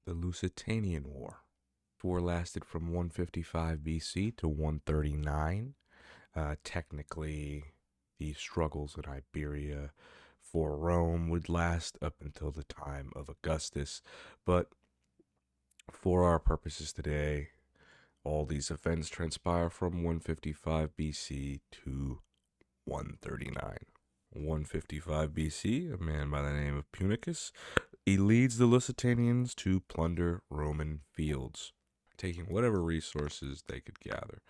the Lusitanian War. The war lasted from 155 BC to 139. Technically, the struggles in Iberia for Rome would last up until the time of Augustus, but for our purposes today, all these events transpire from 155 BC to 139. 155 BC, a man by the name of Punicus, he leads the Lusitanians to plunder Roman fields, taking whatever resources they could gather.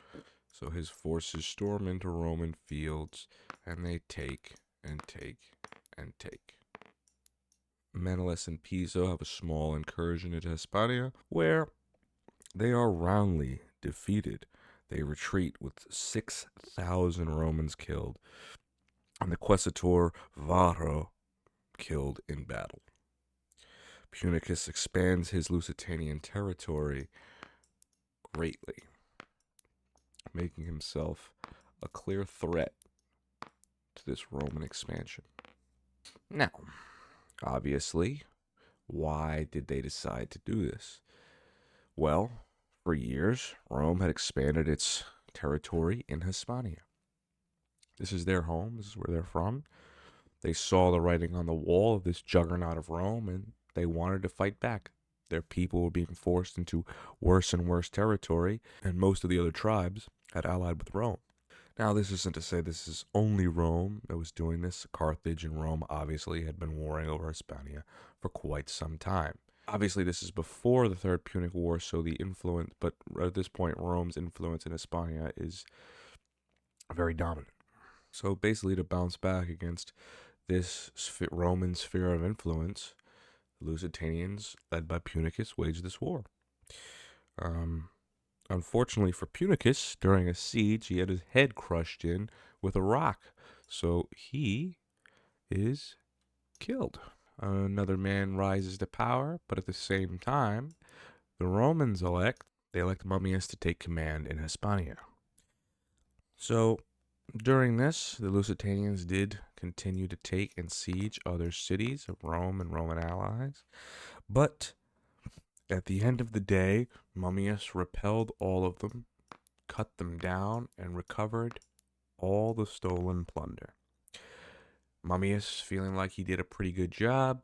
So his forces storm into Roman fields, and they take and take and take. Menelaus and Piso have a small incursion into Hispania, where they are roundly defeated. They retreat with 6,000 Romans killed, and the Quaestor Varro killed in battle. Punicus expands his Lusitanian territory greatly, making himself a clear threat to this Roman expansion. Now, obviously, why did they decide to do this? Well, for years, Rome had expanded its territory in Hispania. This is their home. This is where they're from. They saw the writing on the wall of this juggernaut of Rome, and they wanted to fight back. Their people were being forced into worse and worse territory, and most of the other tribes had allied with Rome. Now, this isn't to say this is only Rome that was doing this. Carthage and Rome obviously had been warring over Hispania for quite some time. Obviously, this is before the Third Punic War, so the influence, but at this point, Rome's influence in Hispania is very dominant. So basically, to bounce back against this Roman sphere of influence, the Lusitanians, led by Punicus, waged this war. Unfortunately for Punicus, during a siege, he had his head crushed in with a rock, so he is killed. Another man rises to power, but at the same time, the Romans elect Mummius to take command in Hispania. So, during this, the Lusitanians did continue to take and siege other cities of Rome and Roman allies, but at the end of the day, Mummius repelled all of them, cut them down, and recovered all the stolen plunder. Mummius, feeling like he did a pretty good job,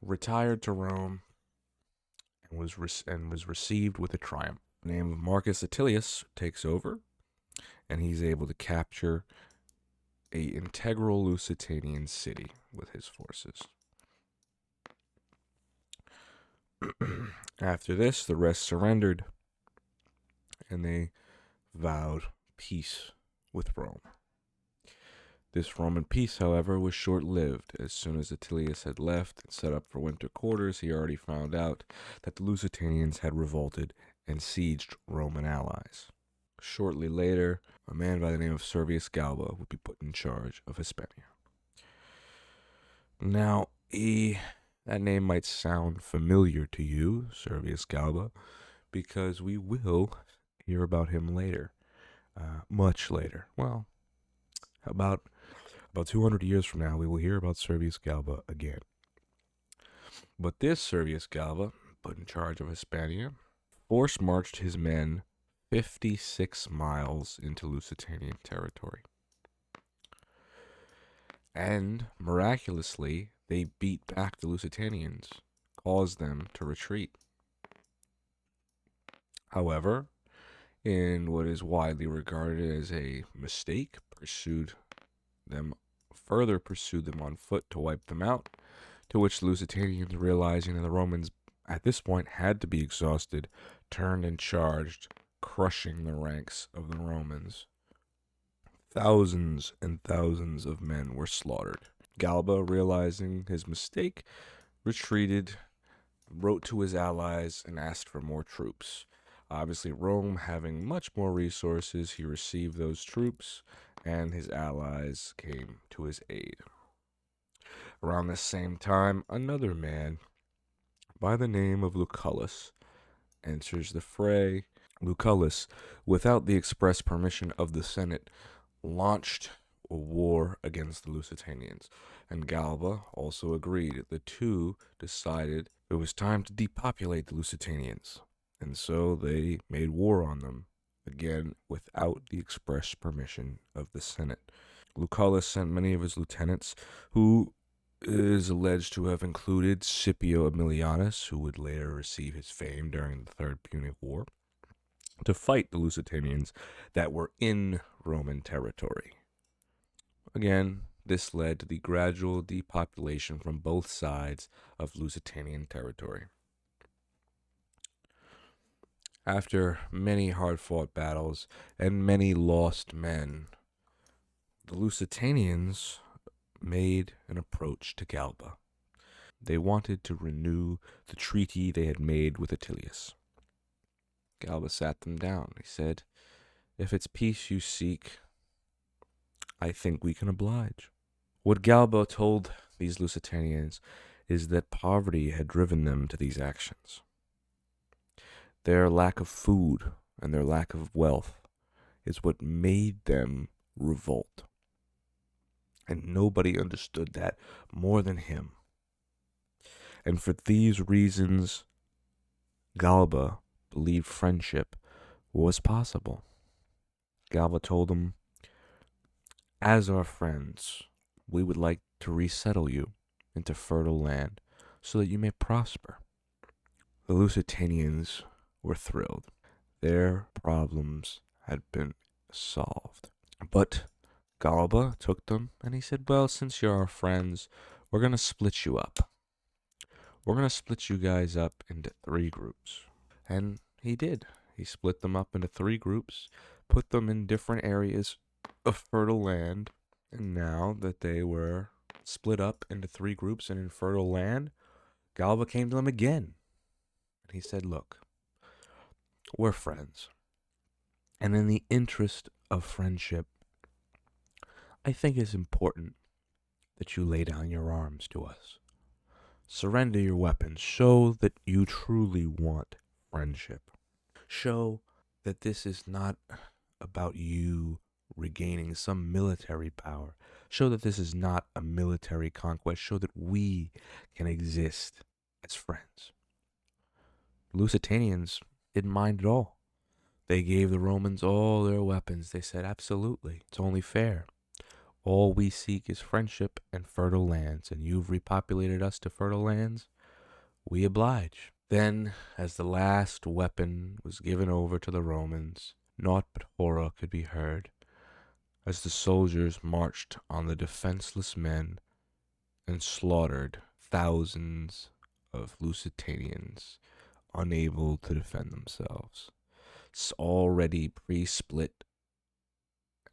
retired to Rome and was received with a triumph. The name of Marcus Attilius takes over, and he's able to capture a integral Lusitanian city with his forces. After this, the rest surrendered, and they vowed peace with Rome. This Roman peace, however, was short-lived. As soon as Attilius had left and set up for winter quarters, he already found out that the Lusitanians had revolted and sieged Roman allies. Shortly later, a man by the name of Servius Galba would be put in charge of Hispania. Now, that name might sound familiar to you, Servius Galba, because we will hear about him later, much later. Well, about 200 years from now, we will hear about Servius Galba again. But this Servius Galba, put in charge of Hispania, force marched his men 56 miles into Lusitanian territory. And miraculously, they beat back the Lusitanians, caused them to retreat. However, in what is widely regarded as a mistake, pursued them on foot to wipe them out, to which the Lusitanians, realizing that the Romans at this point had to be exhausted, turned and charged, crushing the ranks of the Romans. Thousands and thousands of men were slaughtered. Galba, realizing his mistake, retreated, wrote to his allies, and asked for more troops. Obviously, Rome having much more resources, he received those troops, and his allies came to his aid. Around the same time, another man by the name of Lucullus enters the fray. Lucullus, without the express permission of the Senate, launched a war against the Lusitanians, and Galba also agreed. The two decided it was time to depopulate the Lusitanians, and so they made war on them, again without the express permission of the Senate. Lucullus sent many of his lieutenants, who is alleged to have included Scipio Aemilianus, who would later receive his fame during the Third Punic War, to fight the Lusitanians that were in Roman territory. Again, this led to the gradual depopulation from both sides of Lusitanian territory. After many hard-fought battles and many lost men, the Lusitanians made an approach to Galba. They wanted to renew the treaty they had made with Attilius. Galba sat them down. He said, "If it's peace you seek, I think we can oblige." What Galba told these Lusitanians is that poverty had driven them to these actions. Their lack of food and their lack of wealth is what made them revolt. And nobody understood that more than him. And for these reasons, Galba believed friendship was possible. Galba told them, "As our friends, we would like to resettle you into fertile land so that you may prosper." The Lusitanians were thrilled. Their problems had been solved. But Galba took them and he said, "Well, since you're our friends, we're going to split you up. We're going to split you guys up into 3 groups." And he did. He split them up into 3 groups, put them in different areas of fertile land. And now that they were split up into 3 groups and in fertile land, Galba came to them again. And he said, "Look, we're friends. And in the interest of friendship, I think it's important that you lay down your arms to us. Surrender your weapons. Show that you truly want friendship. Show that this is not about you regaining some military power. Show that this is not a military conquest. Show that we can exist as friends." The Lusitanians didn't mind at all. They gave the Romans all their weapons. They said, "Absolutely, it's only fair. All we seek is friendship and fertile lands, and you've repopulated us to fertile lands. We oblige." Then, as the last weapon was given over to the Romans, naught but horror could be heard as the soldiers marched on the defenseless men and slaughtered thousands of Lusitanians unable to defend themselves, already pre-split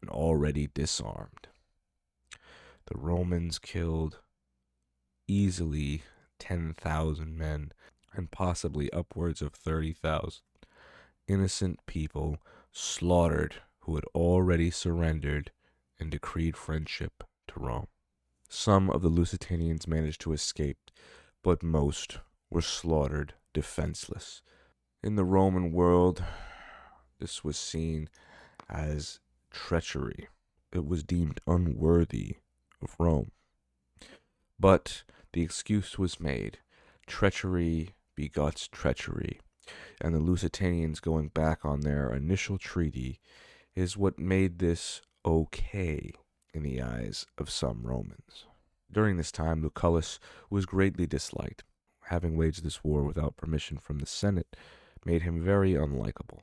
and already disarmed. The Romans killed easily 10,000 men and possibly upwards of 30,000 innocent people slaughtered who had already surrendered and decreed friendship to Rome. Some of the Lusitanians managed to escape, but most were slaughtered defenseless. In the Roman world, this was seen as treachery. It was deemed unworthy of Rome. But the excuse was made. Treachery begots treachery. And the Lusitanians going back on their initial treaty is what made this okay in the eyes of some Romans. During this time, Lucullus was greatly disliked. Having waged this war without permission from the Senate made him very unlikable.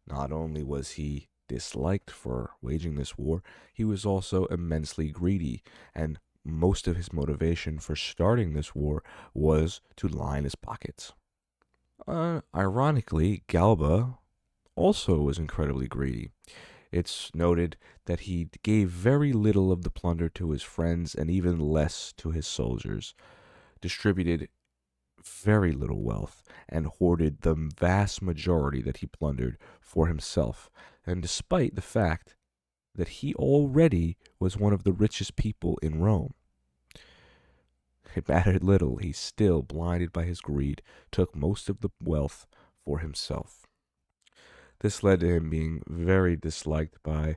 Not only was he disliked for waging this war, he was also immensely greedy, and most of his motivation for starting this war was to line his pockets. Ironically, Galba also was incredibly greedy. It's noted that he gave very little of the plunder to his friends and even less to his soldiers, distributed very little wealth, and hoarded the vast majority that he plundered for himself, and despite the fact that he already was one of the richest people in Rome. It mattered little. He still, blinded by his greed, took most of the wealth for himself. This led to him being very disliked by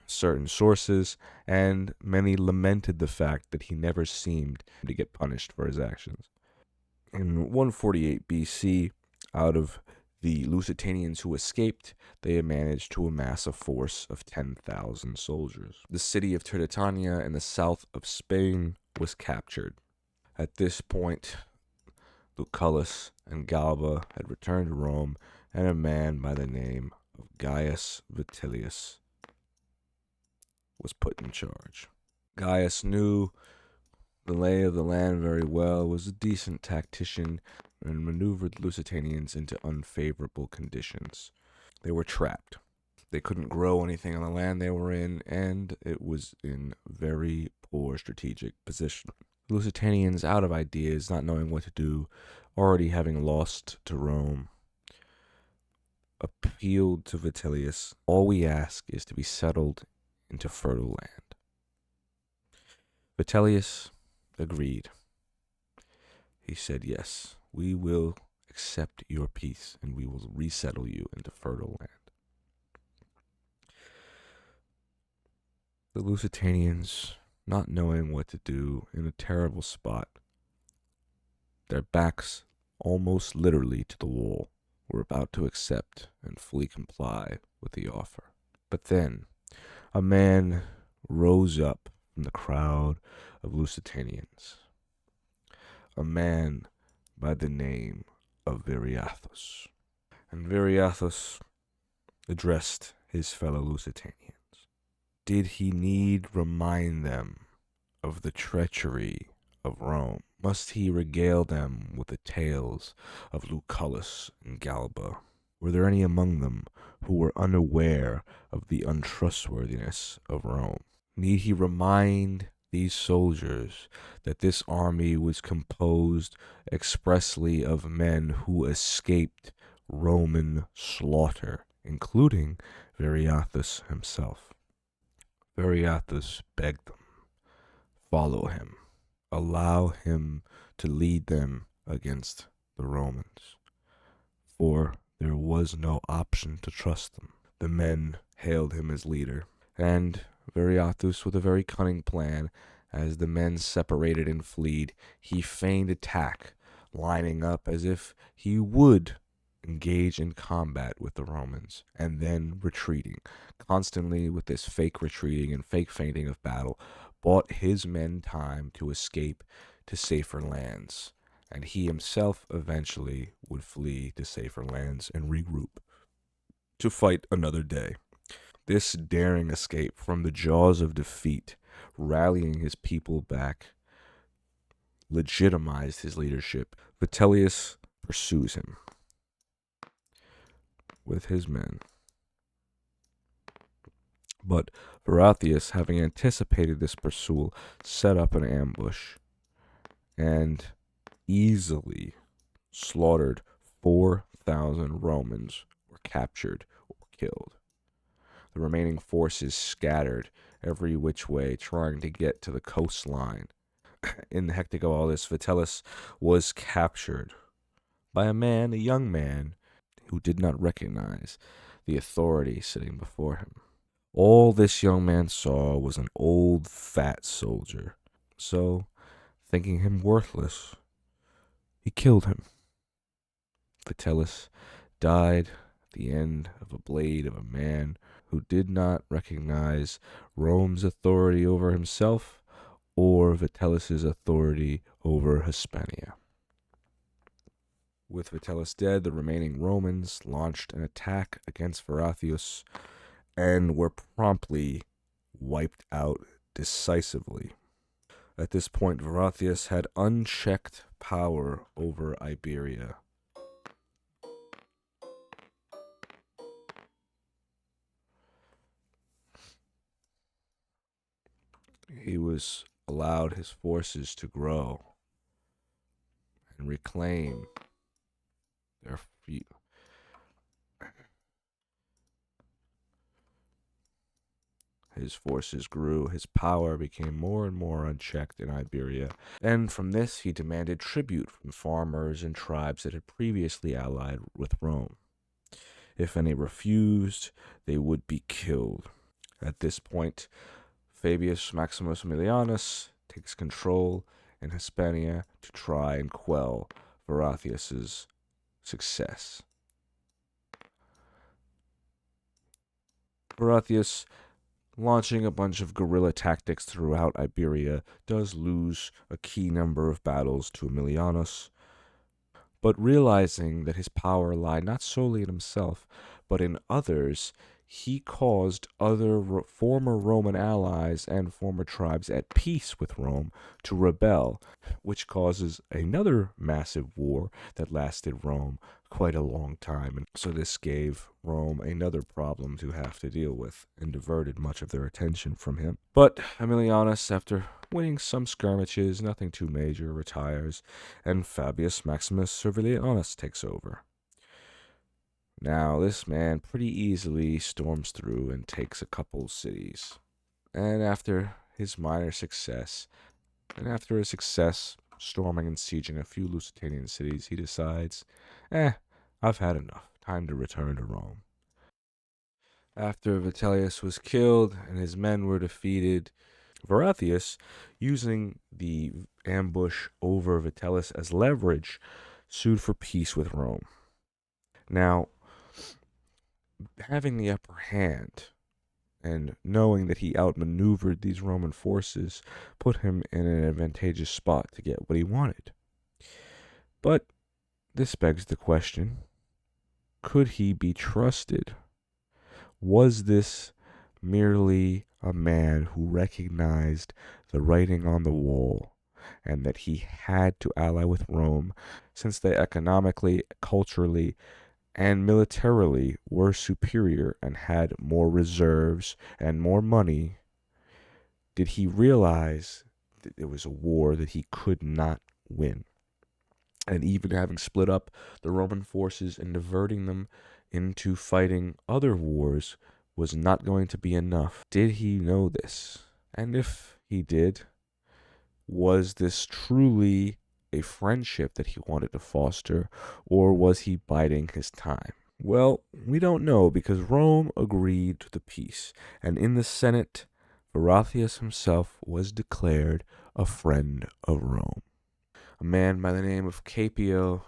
certain sources, and many lamented the fact that he never seemed to get punished for his actions. In 148 BC, out of the Lusitanians who escaped, they had managed to amass a force of 10,000 soldiers. The city of Turdetania in the south of Spain was captured. At this point, Lucullus and Galba had returned to Rome, and a man by the name of Gaius Vitellius was put in charge. Gaius knew the lay of the land very well, was a decent tactician, and maneuvered the Lusitanians into unfavorable conditions. They were trapped. They couldn't grow anything on the land they were in, and it was in very poor strategic position. The Lusitanians, out of ideas, not knowing what to do, already having lost to Rome, appealed to Vitellius. All we ask is to be settled into fertile land. Vitellius agreed. He said, yes, we will accept your peace, and we will resettle you into fertile land. The Lusitanians, not knowing what to do, in a terrible spot, their backs almost literally to the wall, were about to accept and fully comply with the offer. But then a man rose up from the crowd of Lusitanians, a man by the name of Viriathus. And Viriathus addressed his fellow Lusitanians. Did he need remind them of the treachery of Rome? Must he regale them with the tales of Lucullus and Galba? Were there any among them who were unaware of the untrustworthiness of Rome? Need he remind these soldiers that this army was composed expressly of men who escaped Roman slaughter, including Viriathus himself? Viriathus begged them, follow him, allow him to lead them against the Romans, for there was no option to trust them. The men hailed him as leader, and Viriathus, with a very cunning plan, as the men separated and fled, he feigned attack, lining up as if he would engage in combat with the Romans, and then retreating, constantly with this fake retreating and fake feinting of battle, bought his men time to escape to safer lands, and he himself eventually would flee to safer lands and regroup to fight another day. This daring escape from the jaws of defeat, rallying his people back, legitimized his leadership. Vitellius pursues him with his men. But Viriathus, having anticipated this pursuit, set up an ambush and easily slaughtered 4,000 Romans, were captured or killed. The remaining forces scattered every which way, trying to get to the coastline. In the hectic of all this, Vitellius was captured by a young man, who did not recognize the authority sitting before him. All this young man saw was an old, fat soldier. So, thinking him worthless, he killed him. Vitellius died at the end of a blade of a man who did not recognize Rome's authority over himself or Vitellius's authority over Hispania. With Vitellius dead, the remaining Romans launched an attack against Viriathus and were promptly wiped out decisively. At this point, Viriathus had unchecked power over Iberia. He was allowed his forces to grow and reclaim their feet. His forces grew, his power became more and more unchecked in Iberia, and from this he demanded tribute from farmers and tribes that had previously allied with Rome. If any refused, they would be killed. At this point, Fabius Maximus Aemilianus takes control in Hispania to try and quell Viriathus's success. Viriathus, launching a bunch of guerrilla tactics throughout Iberia, does lose a key number of battles to Aemilianus, but realizing that his power lied not solely in himself, but in others, he caused other former Roman allies and former tribes at peace with Rome to rebel, which causes another massive war that lasted Rome quite a long time. And so this gave Rome another problem to have to deal with and diverted much of their attention from him. But Aemilianus, after winning some skirmishes, nothing too major, retires, and Fabius Maximus Servilianus takes over. Now, this man pretty easily storms through and takes a couple cities. And after his minor success, storming and sieging a few Lusitanian cities, he decides, I've had enough. Time to return to Rome. After Vitellius was killed and his men were defeated, Viriathus, using the ambush over Vitellius as leverage, sued for peace with Rome. Now, having the upper hand and knowing that he outmaneuvered these Roman forces put him in an advantageous spot to get what he wanted. But this begs the question, could he be trusted? Was this merely a man who recognized the writing on the wall and that he had to ally with Rome since they economically, culturally, and militarily were superior and had more reserves and more money? Did he realize that it was a war that he could not win? And even having split up the Roman forces and diverting them into fighting other wars was not going to be enough. Did he know this? And if he did, was this truly a friendship that he wanted to foster, or was he biding his time? Well, we don't know, because Rome agreed to the peace, and in the Senate, Viriathus himself was declared a friend of Rome. A man by the name of Capio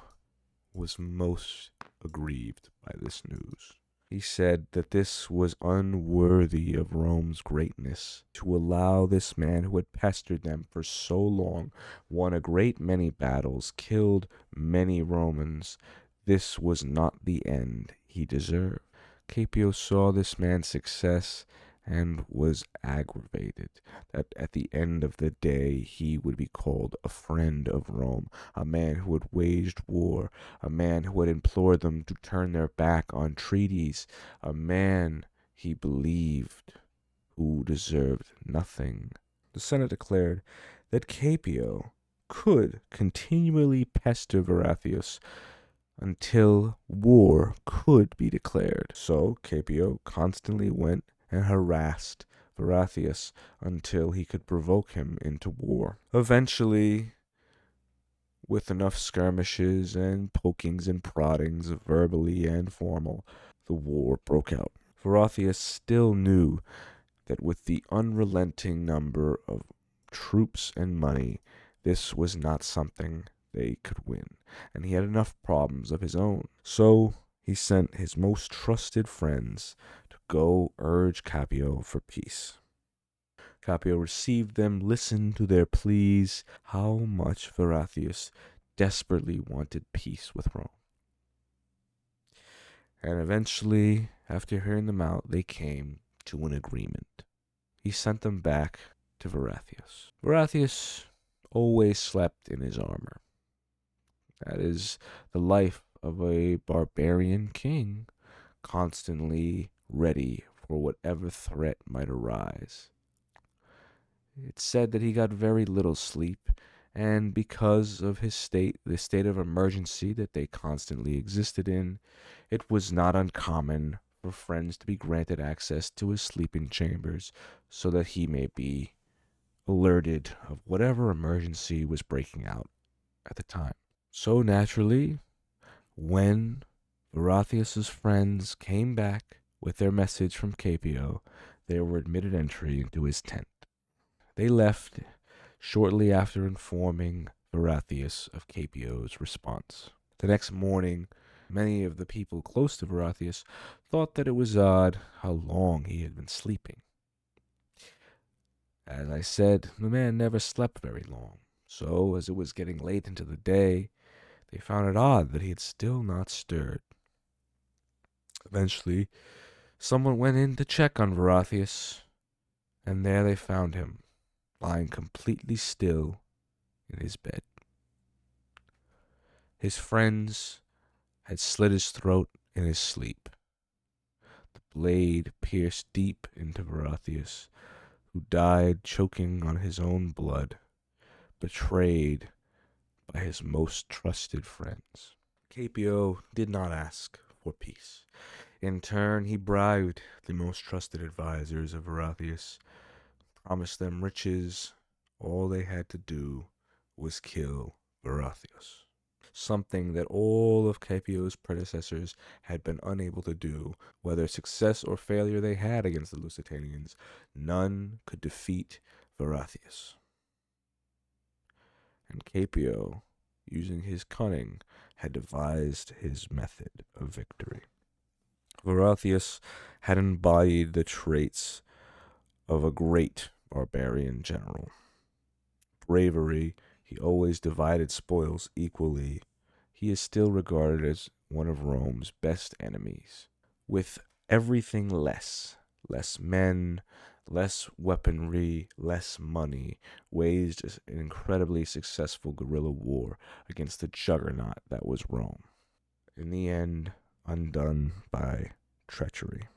was most aggrieved by this news. He said that this was unworthy of Rome's greatness to allow this man who had pestered them for so long, won a great many battles, killed many Romans. This was not the end he deserved. Capio saw this man's success and was aggravated that at the end of the day he would be called a friend of Rome, a man who had waged war, a man who had implored them to turn their back on treaties, a man, he believed, who deserved nothing. The Senate declared that Capio could continually pester Viriathus until war could be declared. So Capio constantly went and harassed Viriathus until he could provoke him into war. Eventually, with enough skirmishes and pokings and proddings, verbally and formal, the war broke out. Viriathus still knew that with the unrelenting number of troops and money, this was not something they could win, and he had enough problems of his own. So he sent his most trusted friends to go urge Capio for peace. Capio received them, listened to their pleas, how much Viriathus desperately wanted peace with Rome. And eventually, after hearing them out, they came to an agreement. He sent them back to Viriathus. Viriathus always slept in his armor. That is the life of a barbarian king, constantly ready for whatever threat might arise. It's said that he got very little sleep, and because of his state, the state of emergency that they constantly existed in, it was not uncommon for friends to be granted access to his sleeping chambers so that he may be alerted of whatever emergency was breaking out at the time. So naturally, when Viriathus's friends came back with their message from Capio, they were admitted entry into his tent. They left shortly after informing Viriathus of Capio's response. The next morning, many of the people close to Viriathus thought that it was odd how long he had been sleeping. As I said, the man never slept very long, so as it was getting late into the day, they found it odd that he had still not stirred. Eventually, someone went in to check on Viriathus, and there they found him, lying completely still in his bed. His friends had slit his throat in his sleep. The blade pierced deep into Viriathus, who died choking on his own blood, betrayed by his most trusted friends. Capio did not ask for peace. In turn, he bribed the most trusted advisors of Viriathus, promised them riches. All they had to do was kill Viriathus, something that all of Capio's predecessors had been unable to do. Whether success or failure they had against the Lusitanians, none could defeat Viriathus. And Capio, using his cunning, had devised his method of victory. Viriathus had embodied the traits of a great barbarian general. Bravery, he always divided spoils equally. He is still regarded as one of Rome's best enemies. With everything less men, less weaponry, less money, waged an incredibly successful guerrilla war against the juggernaut that was Rome. In the end, undone by treachery.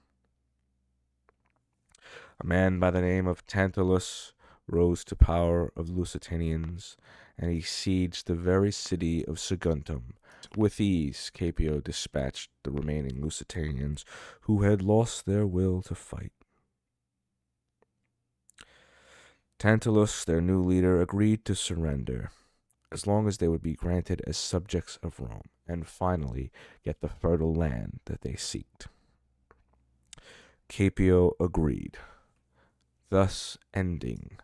A man by the name of Tantalus rose to power of Lusitanians, and he sieged the very city of Saguntum. With ease, Capio dispatched the remaining Lusitanians who had lost their will to fight. Tantalus, their new leader, agreed to surrender, as long as they would be granted as subjects of Rome, and finally get the fertile land that they sought. Capio agreed, thus ending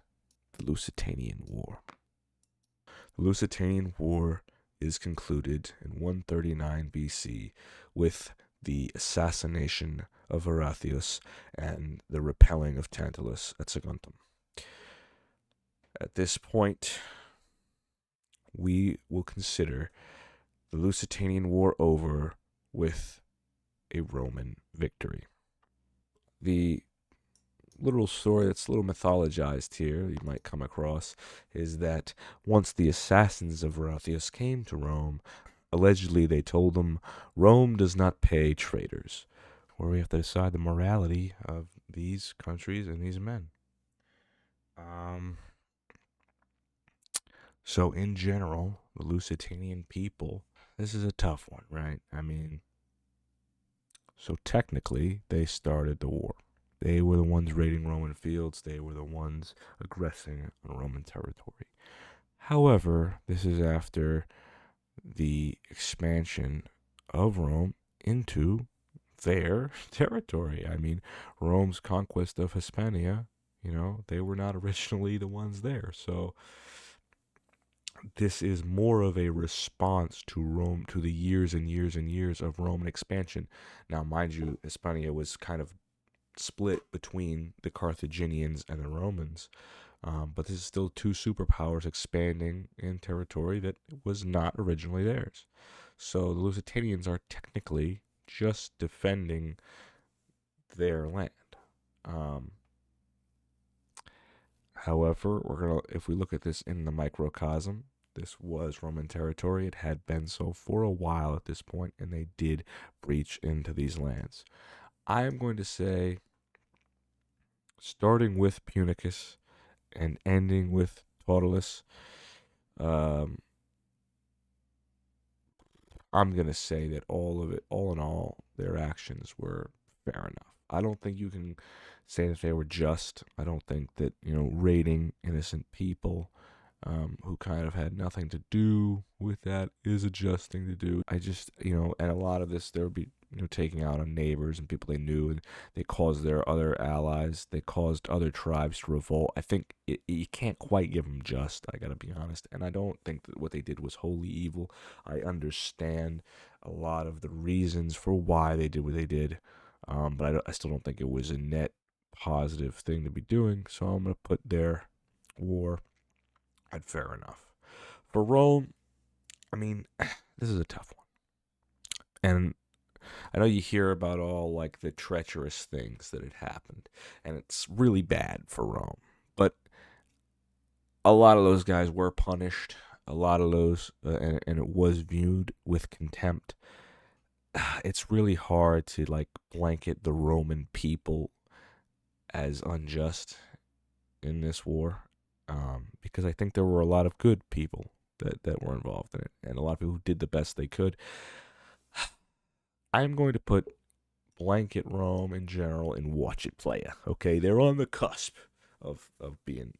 the Lusitanian War. The Lusitanian War is concluded in 139 BC with the assassination of Viriathus and the repelling of Tantalus at Saguntum. At this point, we will consider the Lusitanian War over with a Roman victory. The little story that's a little mythologized here, you might come across, is that once the assassins of Viriathus came to Rome, allegedly they told them, Rome does not pay traitors, where we have to decide the morality of these countries and these men. So in general, the Lusitanian people, this is a tough one, right? I mean, so technically, they started the war. They were the ones raiding Roman fields. They were the ones aggressing on Roman territory. However, this is after the expansion of Rome into their territory. I mean, Rome's conquest of Hispania, they were not originally the ones there. So this is more of a response to Rome, to the years and years and years of Roman expansion. Now, mind you, Hispania was kind of split between the Carthaginians and the Romans, but this is still two superpowers expanding in territory that was not originally theirs. So the Lusitanians are technically just defending their land. However, if we look at this in the microcosm, this was Roman territory. It had been so for a while at this point, and they did breach into these lands. I am going to say, starting with Punicus and ending with Totalus, I'm going to say that all of it, all in all, their actions were fair enough. I don't think you can say that they were just. I don't think that, raiding innocent people who kind of had nothing to do with that is a just thing to do. I just, and a lot of this, there would be taking out on neighbors and people they knew, and they caused their other allies, they caused other tribes to revolt. I think you can't quite give them just, I gotta be honest, and I don't think that what they did was wholly evil. I understand a lot of the reasons for why they did what they did, but I still don't think it was a net positive thing to be doing, so I'm gonna put their war at fair enough. For Rome, I mean, this is a tough one. And I know you hear about all like the treacherous things that had happened, and it's really bad for Rome. But a lot of those guys were punished. A lot of those, and it was viewed with contempt. It's really hard to like blanket the Roman people as unjust in this war, because I think there were a lot of good people that were involved in it, and a lot of people who did the best they could. I'm going to put blanket Rome in general and watch it play. Okay, they're on the cusp of being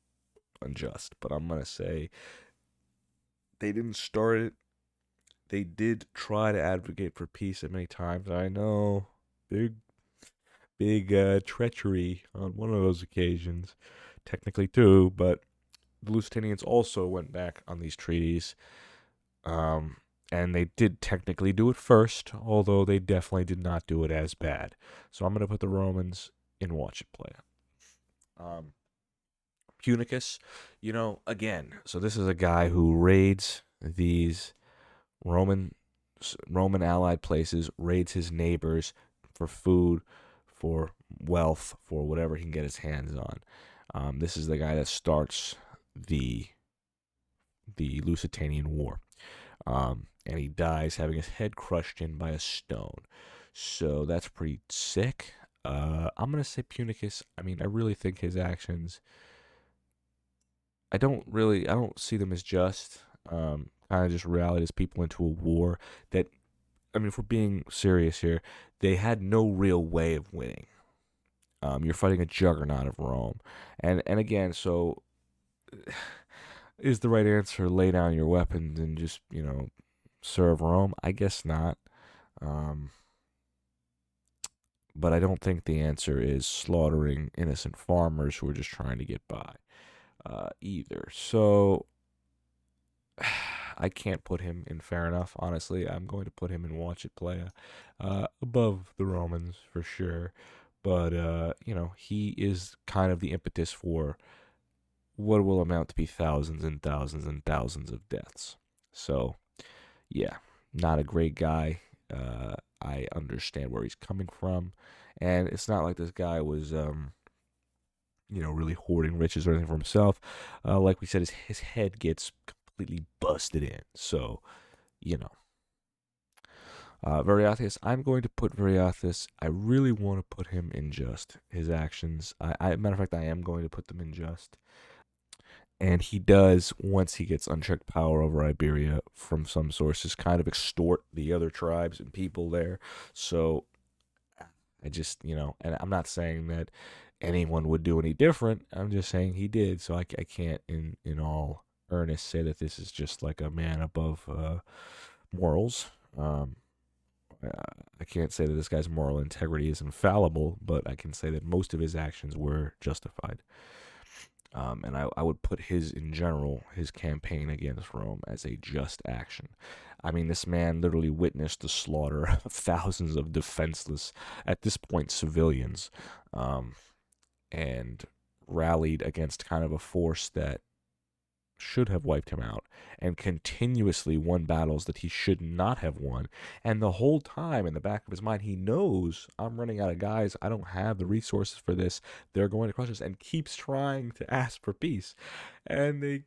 unjust, but I'm gonna say they didn't start it. They did try to advocate for peace at many times. I know, big treachery on one of those occasions, technically two, but the Lusitanians also went back on these treaties. And they did technically do it first, although they definitely did not do it as bad. So I'm going to put the Romans in watch it play. Punicus, again, so this is a guy who raids these Roman Roman allied places, raids his neighbors for food, for wealth, for whatever he can get his hands on. This is the guy that starts the Lusitanian War. And he dies having his head crushed in by a stone. So that's pretty sick. I'm going to say Punicus. I mean, I really think his actions, I don't see them as just. Kind of just rallied his people into a war that, I mean, if we're being serious here, they had no real way of winning. You're fighting a juggernaut of Rome. And again, so is the right answer lay down your weapons and just, serve Rome? I guess not. But I don't think the answer is slaughtering innocent farmers who are just trying to get by either. So I can't put him in fair enough, honestly. I'm going to put him in watch it play above the Romans for sure. But, he is kind of the impetus for what will amount to be thousands and thousands and thousands of deaths. So, yeah, not a great guy. I understand where he's coming from, and it's not like this guy was, really hoarding riches or anything for himself. Like we said, his head gets completely busted in. So, Viriathus, I'm going to put Viriathus. I really want to put him in just. His actions, matter of fact, I am going to put them in just. And he does, once he gets unchecked power over Iberia from some sources, kind of extort the other tribes and people there. So I just, and I'm not saying that anyone would do any different. I'm just saying he did. So I can't, in all earnest, say that this is just like a man above morals. I can't say that this guy's moral integrity is infallible, but I can say that most of his actions were justified. And I would put his campaign against Rome as a just action. I mean, this man literally witnessed the slaughter of thousands of defenseless, at this point, civilians, and rallied against kind of a force that should have wiped him out, and continuously won battles that he should not have won. And the whole time in the back of his mind, he knows, I'm running out of guys. I don't have the resources for this. They're going to crush us, and keeps trying to ask for peace. And the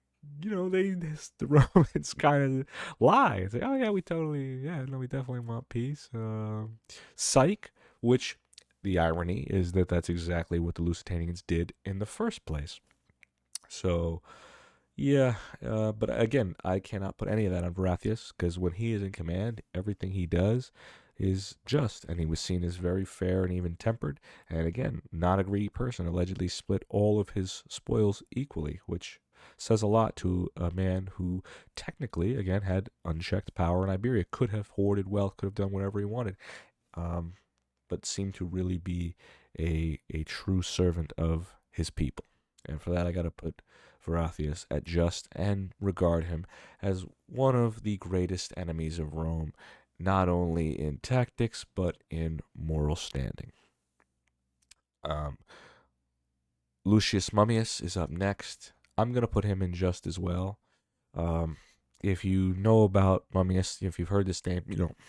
Romans kind of lie. It's like, oh yeah, we definitely want peace. Psych, which the irony is that that's exactly what the Lusitanians did in the first place. So, yeah, but again, I cannot put any of that on Viriathus, because when he is in command, everything he does is just, and he was seen as very fair and even-tempered, and again, not a greedy person, allegedly split all of his spoils equally, which says a lot to a man who technically, again, had unchecked power in Iberia, could have hoarded wealth, could have done whatever he wanted. but seemed to really be a true servant of his people. And for that, I got to put Viriathus at just and regard him as one of the greatest enemies of Rome, not only in tactics, but in moral standing. Um, Lucius Mummius is up next. I'm going to put him in just as well. Um, if you know about Mummius, if you've heard this name,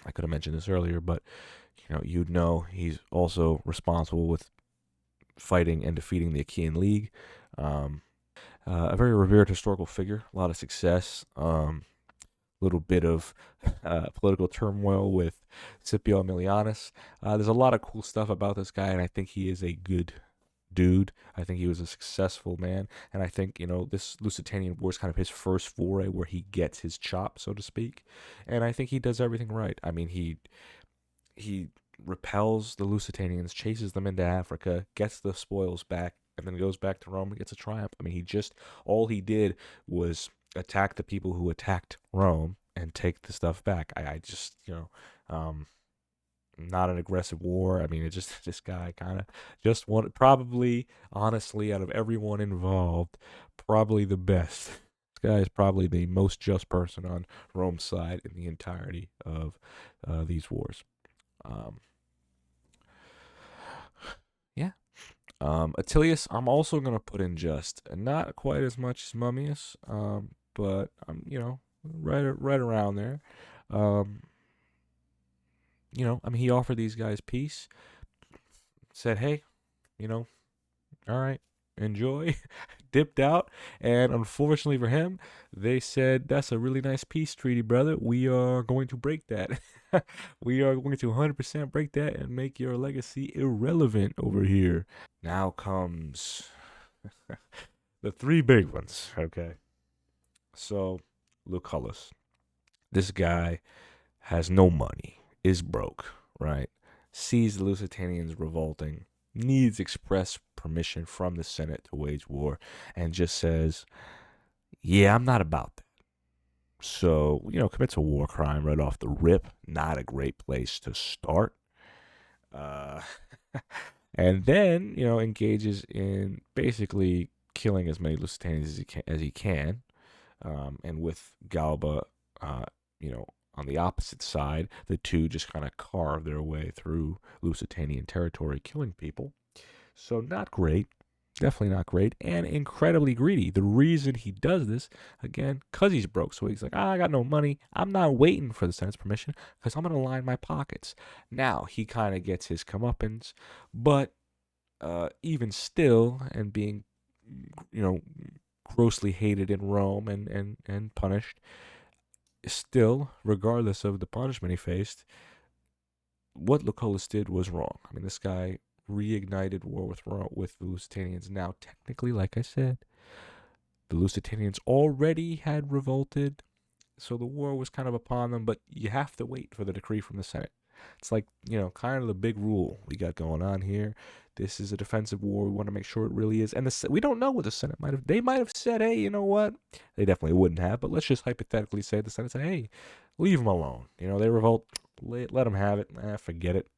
I could have mentioned this earlier, but you'd know he's also responsible with fighting and defeating the Achaean League. A very revered historical figure, a lot of success. Little bit of political turmoil with Scipio Aemilianus. There's a lot of cool stuff about this guy, and I think he is a good dude. I think he was a successful man, and I think this Lusitanian War is kind of his first foray where he gets his chop, so to speak, and I think he does everything right. I mean, he repels the Lusitanians, chases them into Africa, gets the spoils back, and then goes back to Rome and gets a triumph. I mean, all he did was attack the people who attacked Rome and take the stuff back. I just, not an aggressive war. I mean, it just, this guy kind of just wanted, probably, honestly, out of everyone involved, probably the best. This guy is probably the most just person on Rome's side in the entirety of these wars. Yeah. Attilius, I'm also gonna put in just, not quite as much as Mummius, but right around there. Um, I mean, he offered these guys peace, said, "Hey, all right, enjoy," dipped out, and unfortunately for him, they said, "That's a really nice peace treaty, brother. We are going to break that. We are going to 100% break that and make your legacy irrelevant over here." Now comes the three big ones, okay? So, Lucullus. This guy has no money, is broke, right? Sees the Lusitanians revolting, needs express permission from the Senate to wage war, and just says, "Yeah, I'm not about that." So, commits a war crime right off the rip. Not a great place to start. Uh, and then, engages in basically killing as many Lusitanians as he can. And with Galba, on the opposite side, the two just kind of carve their way through Lusitanian territory, killing people. So not great. Definitely not great, and incredibly greedy. The reason he does this, again, because he's broke. So he's like, I got no money. I'm not waiting for the Senate's permission because I'm going to line my pockets. Now, he kind of gets his comeuppance, but even still, and being, grossly hated in Rome and punished, still, regardless of the punishment he faced, what Lucullus did was wrong. I mean, this guy reignited war with the Lusitanians. Now, technically, like I said, the Lusitanians already had revolted, so the war was kind of upon them, but you have to wait for the decree from the Senate. It's like, kind of the big rule we got going on here. This is a defensive war. We want to make sure it really is. And we don't know what the Senate might have. They might have said, hey, you know what? They definitely wouldn't have, but let's just hypothetically say the Senate said, hey, leave them alone. They revolt. Let them have it. Forget it.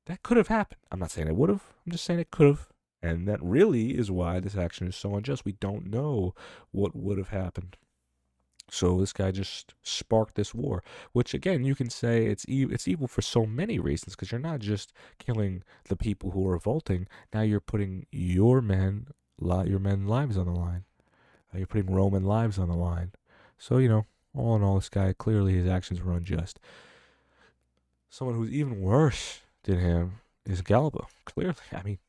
That could have happened. I'm not saying it would have. I'm just saying it could have. And that really is why this action is so unjust. We don't know what would have happened. So this guy just sparked this war, which again you can say it's evil for so many reasons, because you're not just killing the people who are revolting. Now you're putting your men lives on the line. You're putting Roman lives on the line. So all in all, this guy, clearly his actions were unjust. Someone who's even worse than him is Galba. Clearly, I mean,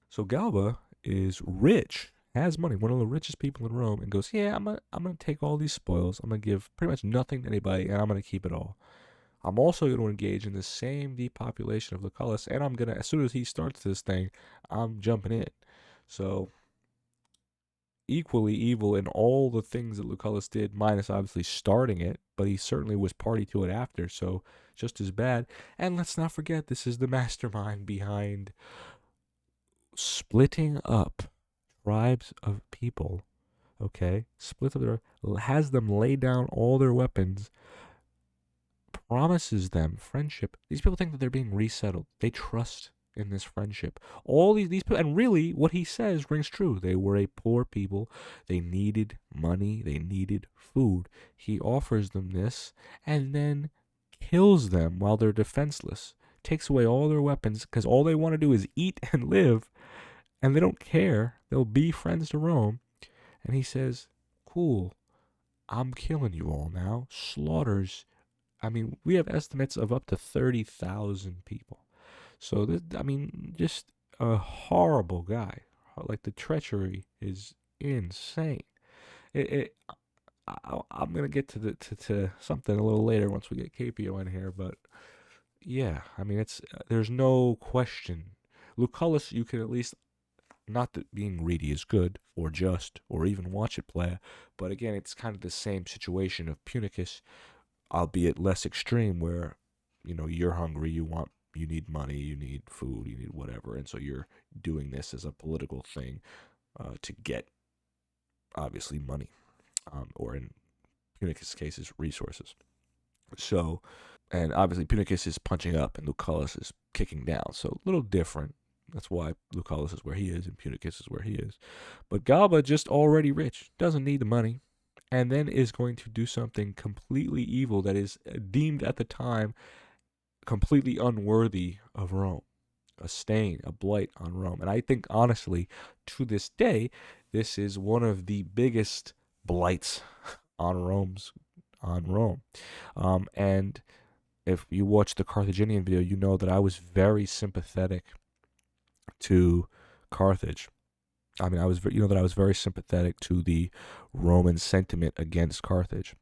so Galba is rich, has money, one of the richest people in Rome, and goes, yeah, I'm gonna take all these spoils. I'm gonna give pretty much nothing to anybody, and I'm gonna keep it all. I'm also going to engage in the same depopulation of Lucullus, and I'm gonna, as soon as he starts this thing, I'm jumping in. So equally evil in all the things that Lucullus did, minus obviously starting it, but he certainly was party to it after, so just as bad. And let's not forget, this is the mastermind behind splitting up tribes of people, okay? Splits up has them lay down all their weapons promises them friendship. These people think that they're being resettled. They trust in this friendship. All these people, and really what he says rings true. They were a poor people. They needed money. They needed food. He offers them this and then kills them while they're defenseless. Takes away all their weapons because all they want to do is eat and live, and they don't care. They'll be friends to Rome. And he says, cool, I'm killing you all now. Slaughters. I mean, we have estimates of up to 30,000 people. So, this, I mean, just a horrible guy. Like, the treachery is insane. I'm going to get to something a little later once we get Capio in here, but yeah, I mean, there's no question. Lucullus, you can at least, not that being greedy is good or just or even watch it play, but again, it's kind of the same situation of Punicus, albeit less extreme, where you're hungry, you need money, you need food, you need whatever, and so you're doing this as a political thing to get obviously money, or in Punicus' case, is resources. So, and obviously Punicus is punching up and Lucullus is kicking down, so a little different. That's why Lucullus is where he is and Punicus is where he is. But Galba, just already rich, doesn't need the money, and then is going to do something completely evil that is deemed at the time completely unworthy of Rome. A stain, a blight on Rome. And I think, honestly, to this day, this is one of the biggest blights on Rome. And if you watch the Carthaginian video, you know that I was very sympathetic to Carthage. I mean, that I was very sympathetic to the Roman sentiment against Carthage.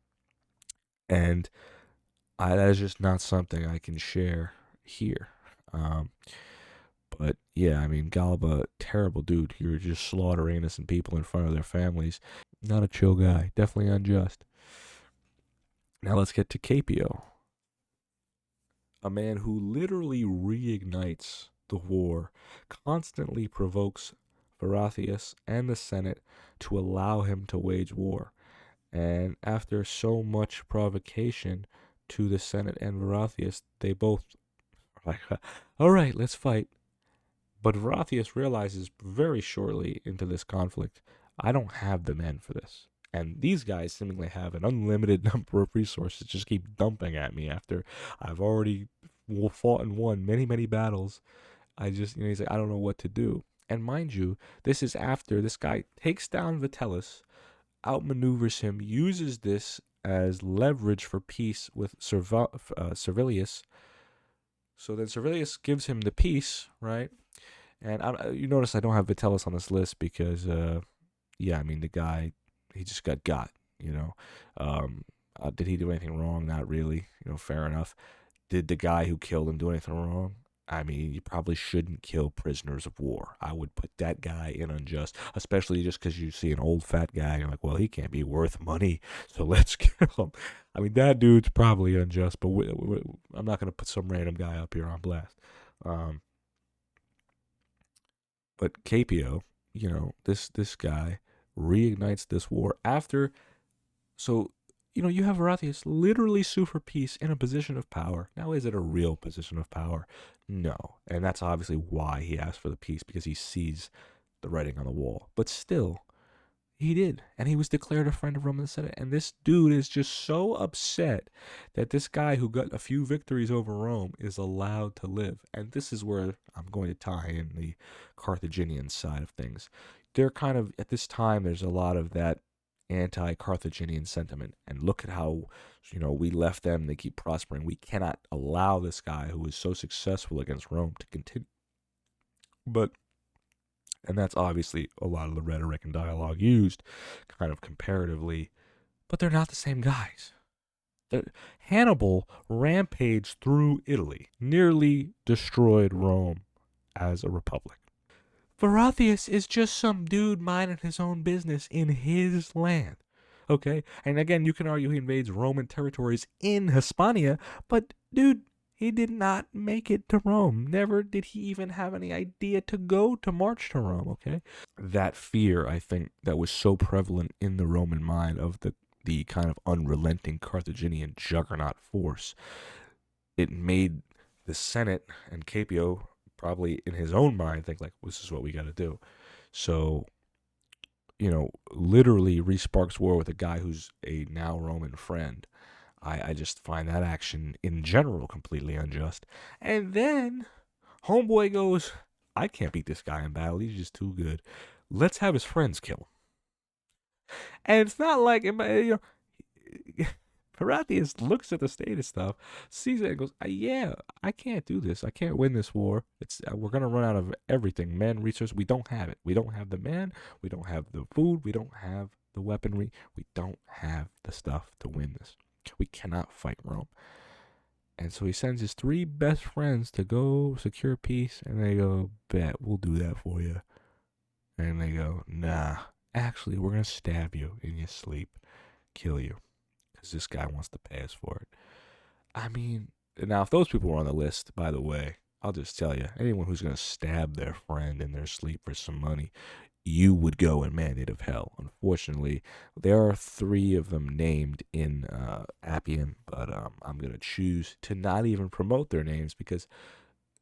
And that is just not something I can share here. But yeah, I mean, Galba, terrible dude. You're just slaughtering innocent people in front of their families. Not a chill guy. Definitely unjust. Now let's get to Capio, a man who literally reignites the war, constantly provokes Viriathus and the Senate to allow him to wage war. And after so much provocation to the Senate and Viriathus, they both are like, all right, let's fight. But Viriathus realizes very shortly into this conflict, I don't have the men for this. And these guys seemingly have an unlimited number of resources, just keep dumping at me after I've already fought and won many, many battles. He's like, I don't know what to do. And mind you, this is after this guy takes down Vitellius, outmaneuvers him, uses this as leverage for peace with Servilius. So then Servilius gives him the peace, right? And you notice I don't have Vitellius on this list because, the guy, he just got. Did he do anything wrong? Not really. Fair enough. Did the guy who killed him do anything wrong? I mean, you probably shouldn't kill prisoners of war. I would put that guy in unjust, especially just because you see an old fat guy. You're like, well, he can't be worth money, so let's kill him. I mean, that dude's probably unjust, but I'm not going to put some random guy up here on blast. But Capio, this guy reignites this war after. So, you have Viriathus literally sue for peace in a position of power. Now, is it a real position of power? No. And that's obviously why he asked for the peace, because he sees the writing on the wall. But still, he did. And he was declared a friend of Rome in the Senate. And this dude is just so upset that this guy who got a few victories over Rome is allowed to live. And this is where I'm going to tie in the Carthaginian side of things. They're kind of, at this time, there's a lot of that anti-Carthaginian sentiment, and look at how we left them, they keep prospering. We cannot allow this guy who was so successful against Rome to continue. And that's obviously a lot of the rhetoric and dialogue used kind of comparatively, but they're not the same guys. Hannibal rampaged through Italy, nearly destroyed Rome as a republic. Viriathus is just some dude minding his own business in his land, okay? And again, you can argue he invades Roman territories in Hispania, but dude, he did not make it to Rome. Never did he even have any idea to go to march to Rome, okay? That fear, I think, that was so prevalent in the Roman mind of the the kind of unrelenting Carthaginian juggernaut force, it made the Senate and Caepio probably in his own mind think like, this is what we got to do. So, literally re-sparks war with a guy who's a now Roman friend. I just find that action in general completely unjust. And then homeboy goes, I can't beat this guy in battle. He's just too good. Let's have his friends kill him. And it's not like, Viriathus looks at the state of stuff, sees it, and goes, "Yeah, I can't do this. I can't win this war. We're gonna run out of everything, men, resources. We don't have it. We don't have the men. We don't have the food. We don't have the weaponry. We don't have the stuff to win this. We cannot fight Rome." And so he sends his 3 best friends to go secure peace, and they go, "Bet, we'll do that for you." And they go, "Nah, actually, we're gonna stab you in your sleep, kill you, because this guy wants to pay us for it." I mean, now if those people were on the list, by the way, I'll just tell you, anyone who's going to stab their friend in their sleep for some money, you would go in Mandate of Hell. Unfortunately, there are 3 of them named in Appian, but I'm going to choose to not even promote their names because,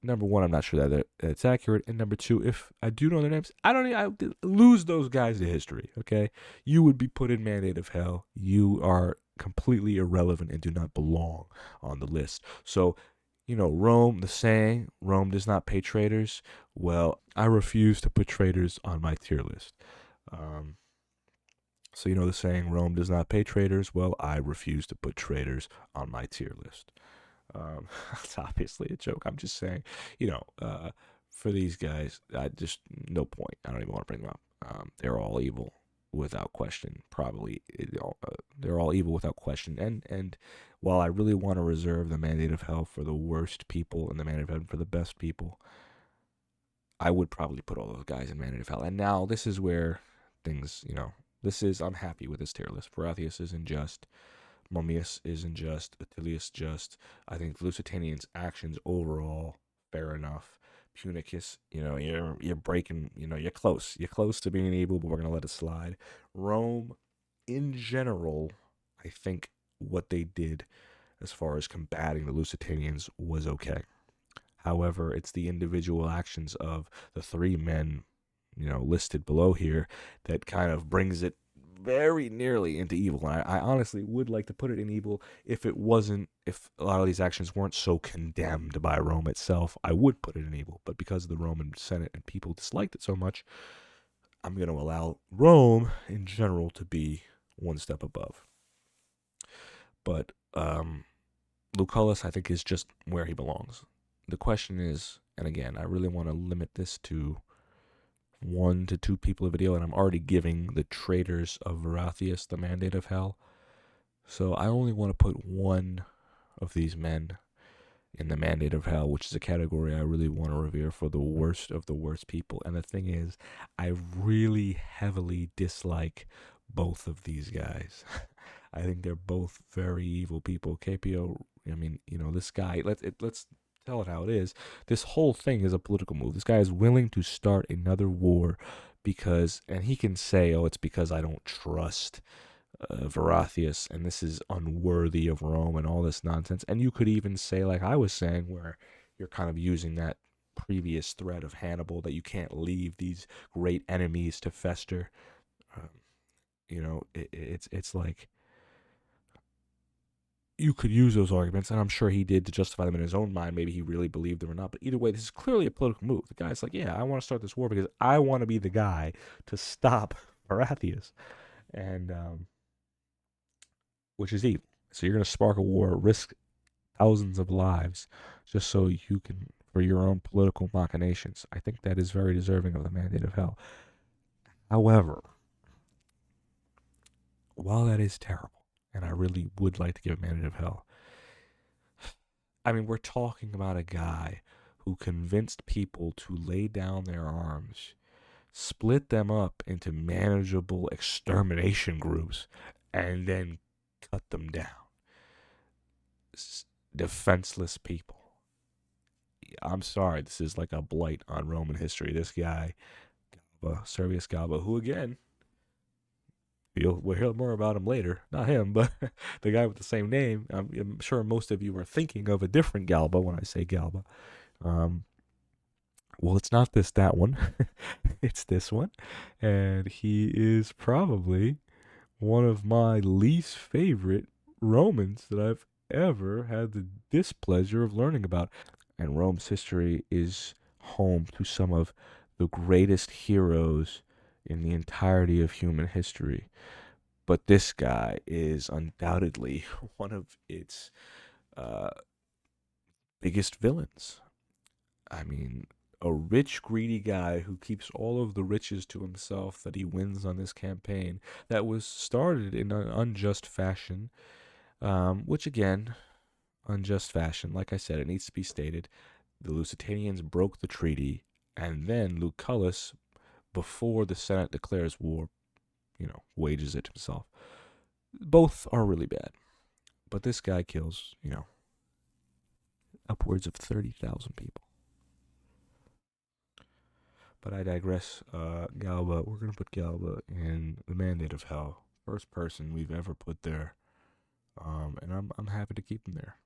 number one, I'm not sure that it's accurate, and number 2, if I do know their names, I lose those guys to history, okay? You would be put in Mandate of Hell. You are completely irrelevant and do not belong on the list. So, Rome, the saying, Rome does not pay traitors. Well, I refuse to put traitors on my tier list. So, the saying, Rome does not pay traitors. Well, I refuse to put traitors on my tier list. It's obviously a joke. I'm just saying, for these guys, no point. I don't even want to bring them up. They're all evil without question. Probably, they're all evil without question. And while I really want to reserve the Mandate of Hell for the worst people and the Mandate of Heaven for the best people, I would probably put all those guys in Mandate of Hell. And now this is where things, I'm happy with this tier list. Viriathus is unjust. Mummius isn't just, Attilius just. I think the Lusitanians' actions overall, fair enough. Punicus, you're breaking, you're close. You're close to being evil, but we're going to let it slide. Rome, in general, I think what they did as far as combating the Lusitanians was okay. However, it's the individual actions of the 3 men, listed below here that kind of brings it very nearly into evil. And I honestly would like to put it in evil if a lot of these actions weren't so condemned by Rome itself. I would put it in evil, but because the Roman Senate and people disliked it so much, I'm going to allow Rome in general to be one step above. But Lucullus, I think, is just where he belongs. The question is, and again, I really want to limit this to 1 to 2 people a video, and I'm already giving the traitors of Viriathus the Mandate of Hell. So I only want to put 1 of these men in the Mandate of Hell, which is a category I really want to revere for the worst of the worst people. And the thing is, I really heavily dislike both of these guys. I think they're both very evil people. Caepio, this guy, let's tell it how it is. This whole thing is a political move. This guy is willing to start another war and he can say, it's because I don't trust Viriathus, and this is unworthy of Rome and all this nonsense. And you could even say, like I was saying, where you're kind of using that previous threat of Hannibal, that you can't leave these great enemies to fester. It's like you could use those arguments, and I'm sure he did to justify them in his own mind. Maybe he really believed them or not. But either way, this is clearly a political move. The guy's like, yeah, I want to start this war because I want to be the guy to stop Viriathus, and which is evil. So you're going to spark a war, risk thousands of lives, just so you can, for your own political machinations. I think that is very deserving of the Mandate of Hell. However, while that is terrible, and I really would like to give a Mandate of Hell, we're talking about a guy who convinced people to lay down their arms, split them up into manageable extermination groups, and then cut them down. Defenseless people. I'm sorry, this is like a blight on Roman history. This guy, Servius Galba, who again, We'll hear more about him later. Not him, but the guy with the same name. I'm sure most of you are thinking of a different Galba when I say Galba. Um, well, it's not that one. It's this one. And he is probably one of my least favorite Romans that I've ever had the displeasure of learning about. And Rome's history is home to some of the greatest heroes in the entirety of human history. But this guy is undoubtedly one of its uh, biggest villains. I mean, a rich, greedy guy who keeps all of the riches to himself that he wins on this campaign that was started in an unjust fashion, which again, unjust fashion, like I said, it needs to be stated. The Lusitanians broke the treaty, and then Lucullus, before the Senate declares war, wages it himself. Both are really bad. But this guy kills, upwards of 30,000 people. But I digress. Galba, we're going to put Galba in the Mandate of Hell. First person we've ever put there. And I'm happy to keep him there.